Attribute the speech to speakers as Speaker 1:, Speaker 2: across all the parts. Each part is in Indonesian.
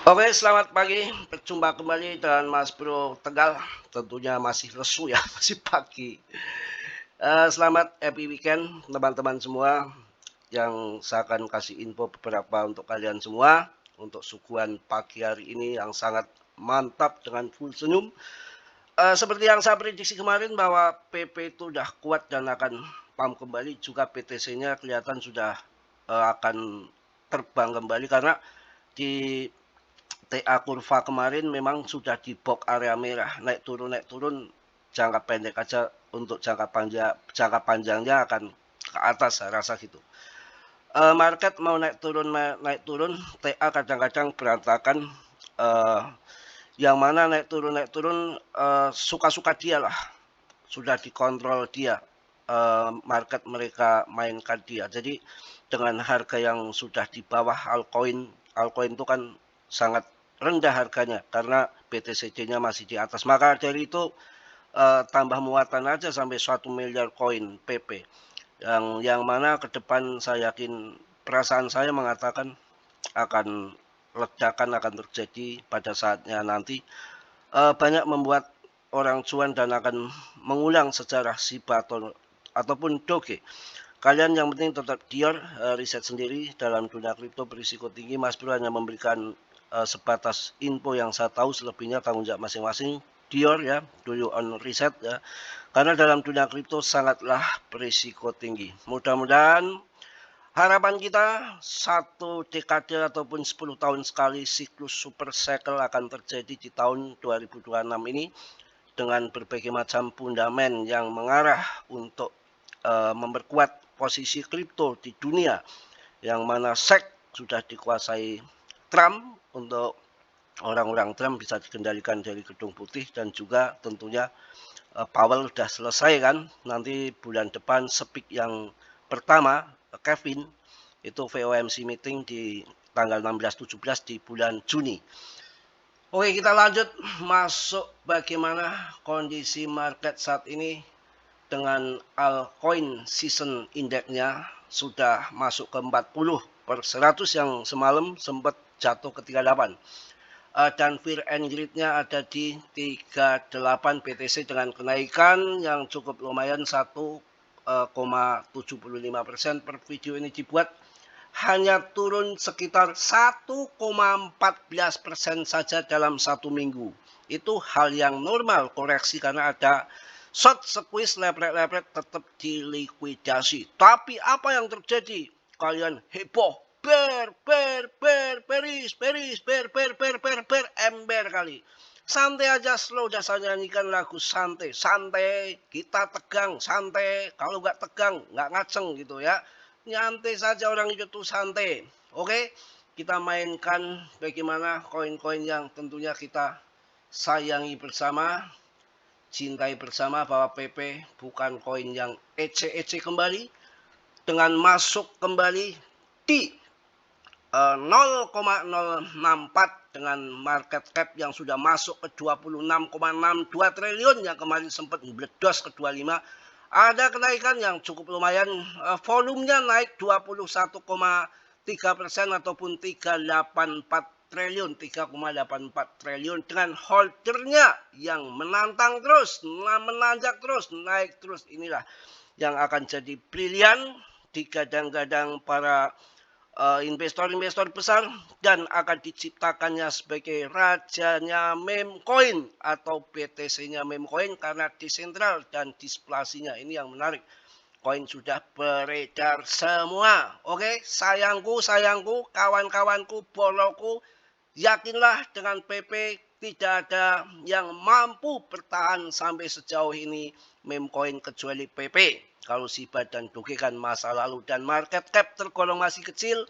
Speaker 1: Oke, selamat pagi. Berjumpa kembali dengan Mas Bro Tegal. Tentunya masih lesu ya, masih pagi. Selamat happy weekend teman-teman semua. Yang saya akan kasih info beberapa untuk kalian semua. Untuk suguhan pagi hari ini yang sangat mantap dengan full senyum. Seperti yang saya prediksi kemarin bahwa PP itu sudah kuat dan akan pump kembali. Juga PTC-nya kelihatan sudah akan terbang kembali karena di TA kurva kemarin memang sudah di box area merah, naik turun jangka pendek aja, untuk jangka panjangnya akan ke atas, saya rasa gitu. Market mau naik turun, TA kadang-kadang berantakan. Uh, yang mana naik turun suka-suka dia lah, sudah dikontrol dia. Market mereka mainkan dia. Jadi dengan harga yang sudah di bawah altcoin itu kan sangat rendah harganya karena BTCC-nya masih di atas. Maka dari itu tambah muatan aja sampai 1 miliar koin PP. Yang mana ke depan saya yakin, perasaan saya mengatakan akan ledakan akan terjadi pada saatnya nanti. Banyak membuat orang cuan dan akan mengulang sejarah Shiba ataupun Doge. Kalian yang penting tetap Dior, riset sendiri dalam dunia kripto berisiko tinggi. Mas Bro hanya memberikan sebatas info yang saya tahu, selebihnya tanggung jawab masing-masing. Dior ya, do your own riset ya. Karena dalam dunia kripto sangatlah berisiko tinggi. Mudah-mudahan harapan kita 1 dekade ataupun 10 tahun sekali siklus super cycle akan terjadi di tahun 2026 ini dengan berbagai macam fundament yang mengarah untuk memperkuat posisi kripto di dunia, yang mana SEC sudah dikuasai Trump. Untuk orang-orang Trump bisa dikendalikan dari Gedung Putih, dan juga tentunya Powell sudah selesai kan, nanti bulan depan speak yang pertama Kevin itu FOMC meeting di tanggal 16-17 di bulan Juni. Oke, kita lanjut masuk bagaimana kondisi market saat ini dengan altcoin season indexnya sudah masuk ke 40/100 yang semalam sempat jatuh ke 38. Dan fear and greed-nya ada di 38 BTC dengan kenaikan yang cukup lumayan 1,75% per video ini dibuat. Hanya turun sekitar 1,14% saja dalam 1 minggu. Itu hal yang normal koreksi karena ada short squeeze, lepret-lepret tetap dilikuidasi. Tapi apa yang terjadi? Kalian heboh, ember kali. Santai aja, slow, dasar nyanyikan lagu santai, kita tegang, santai. Kalau nggak tegang, nggak ngaceng gitu ya. Nyantai saja, orang itu santai. Oke, kita mainkan bagaimana koin-koin yang tentunya kita sayangi bersama, cintai bersama, bahwa PP bukan koin yang ece-ece kembali. Dengan masuk kembali di 0,064 dengan market cap yang sudah masuk ke 26,62 triliun yang kemarin sempat meledos ke 25. Ada kenaikan yang cukup lumayan, volumenya naik 21,3% ataupun 384 triliun, 3,84 triliun dengan holdernya yang menantang terus, menanjak terus, naik terus. Inilah yang akan jadi brilian digadang-gadang para investor-investor besar, dan akan diciptakannya sebagai rajanya meme coin atau BTC-nya meme coin karena desentral dan displasinya. Ini yang menarik. Koin sudah beredar semua. Oke, sayangku, kawan-kawanku, boloku, yakinlah dengan PP tidak ada yang mampu bertahan sampai sejauh ini meme coin kecuali PP. Kalau Shiba dan Doge kan masa lalu, dan market cap tergolong masih kecil.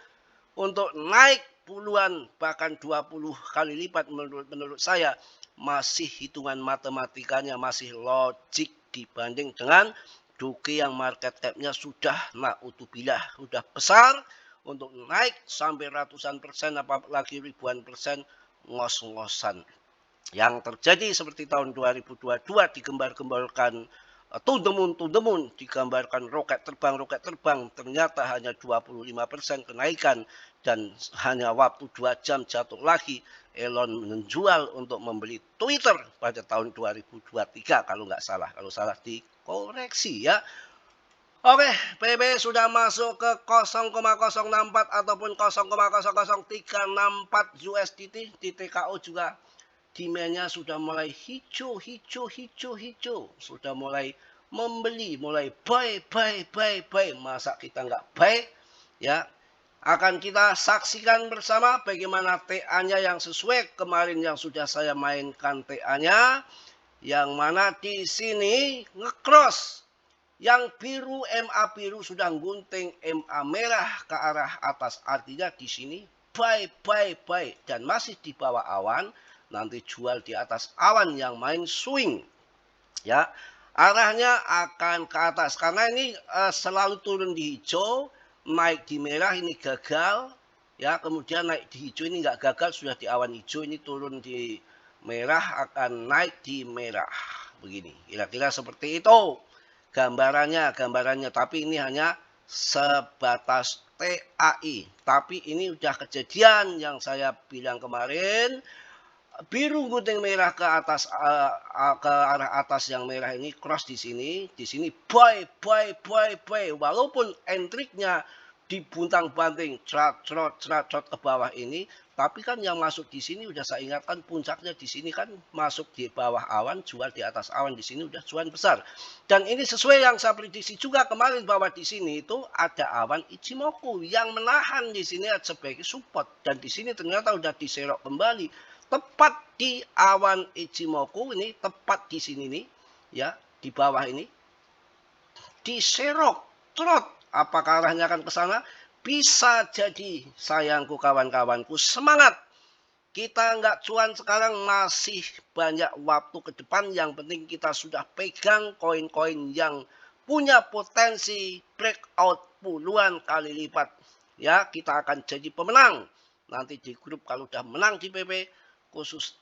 Speaker 1: Untuk naik puluhan bahkan 20 kali lipat menurut saya masih hitungan matematikanya masih logik dibanding dengan Doge yang market cap-nya sudah naudzubillah sudah besar. Untuk naik sampai ratusan persen apalagi ribuan persen ngos-ngosan. Yang terjadi seperti tahun 2022 digembar-gemborkan to the moon, digambarkan roket terbang, ternyata hanya 25% kenaikan dan hanya waktu 2 jam jatuh lagi. Elon menjual untuk membeli Twitter pada tahun 2023 kalau nggak salah. Kalau salah dikoreksi ya. Oke, PB sudah masuk ke 0,064 ataupun 0,00364 USDT. Di TKO juga demand-nya sudah mulai hijau. Sudah mulai membeli, mulai buy. Masa kita nggak buy? Ya, akan kita saksikan bersama bagaimana TA-nya yang sesuai kemarin yang sudah saya mainkan TA-nya. Yang mana di sini ngecross. Yang biru MA biru sudah gunting MA merah ke arah atas, artinya di sini buy dan masih di bawah awan, nanti jual di atas awan yang main swing ya. Arahnya akan ke atas karena ini selalu turun di hijau, naik di merah ini gagal ya, kemudian naik di hijau ini nggak gagal, sudah di awan hijau, ini turun di merah akan naik di merah begini, kira-kira seperti itu gambarannya, tapi ini hanya sebatas TAI. Tapi ini udah kejadian yang saya bilang kemarin, biru gunting merah ke atas ke arah atas yang merah ini cross di sini buy. Walaupun entry-nya dibuntang-banting cerot ke bawah ini, tapi kan yang masuk di sini udah saya ingatkan, puncaknya di sini kan masuk di bawah awan, jual di atas awan, di sini udah cuan besar. Dan ini sesuai yang saya prediksi juga kemarin bahwa di sini itu ada awan Ichimoku yang menahan di sini sebagai support, dan di sini ternyata udah diserok kembali tepat di awan Ichimoku ini, tepat di sini nih ya, di bawah ini diserok trot. Apakah arahnya akan ke sana? Bisa jadi, sayangku kawan-kawanku, semangat. Kita nggak cuan sekarang, masih banyak waktu ke depan. Yang penting kita sudah pegang koin-koin yang punya potensi breakout puluhan kali lipat. Ya, kita akan jadi pemenang. Nanti di grup kalau udah menang di PP, khusus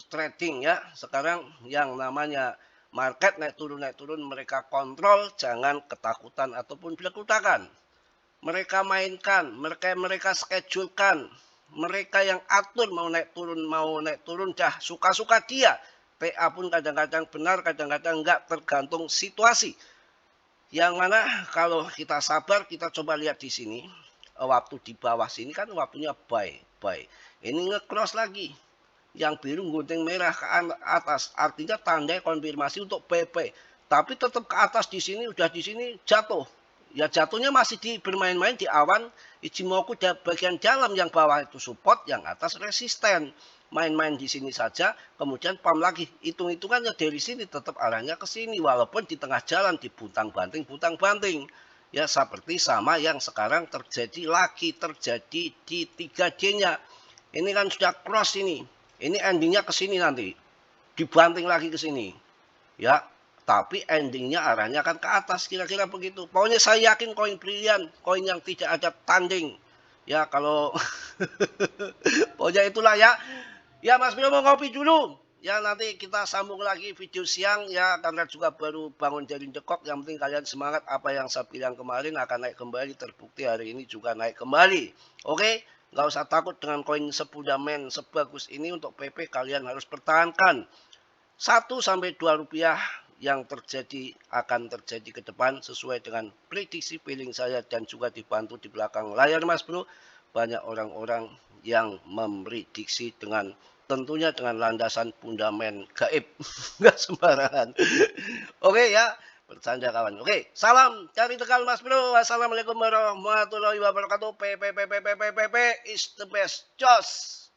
Speaker 1: trading ya. Sekarang yang namanya market naik turun mereka kontrol, jangan ketakutan ataupun belak-belakan. Mereka mainkan, mereka schedulekan, mereka yang atur mau naik turun dah suka-suka dia. PA pun kadang-kadang benar, kadang-kadang enggak, tergantung situasi. Yang mana kalau kita sabar, kita coba lihat di sini, waktu di bawah sini kan waktunya buy. Ini nge-cross lagi. Yang biru gunting merah ke atas, artinya tanda konfirmasi untuk PP. Tapi tetap ke atas di sini, udah di sini jatuh. Ya jatuhnya masih di bermain-main di awan Ichimoku, bagian dalam, yang bawah itu support, yang atas resisten. Main-main di sini saja, kemudian pam lagi. Hitung-hitungannya dari sini tetap arahnya ke sini, walaupun di tengah jalan dibuntang-banting. Ya seperti sama yang sekarang terjadi di 3D-nya. Ini kan sudah cross ini. Ini endingnya ke sini, nanti dibanting lagi ke sini ya, tapi endingnya arahnya akan ke atas, kira-kira begitu. Pokoknya saya yakin koin brilian, koin yang tidak ada tanding ya. Kalau pokoknya itulah ya. Ya Mas Bro mau ngopi dulu ya, nanti kita sambung lagi video siang ya, karena juga baru bangun dari dekok. Yang penting kalian semangat, apa yang saya bilang kemarin akan naik kembali, terbukti hari ini juga naik kembali. Oke, nggak usah takut dengan koin sepundamen sebagus ini. Untuk PP kalian harus pertahankan. 1-2 rupiah yang akan terjadi ke depan sesuai dengan prediksi feeling saya, dan juga dibantu di belakang layar Mas Bro. Banyak orang-orang yang memprediksi tentunya dengan landasan fundamen gaib, nggak sembarangan. Oke ya, bercanda kawan. Oke, salam dari Tegal Mas Bro. Wassalamualaikum warahmatullahi wabarakatuh. PP is the best. Jos.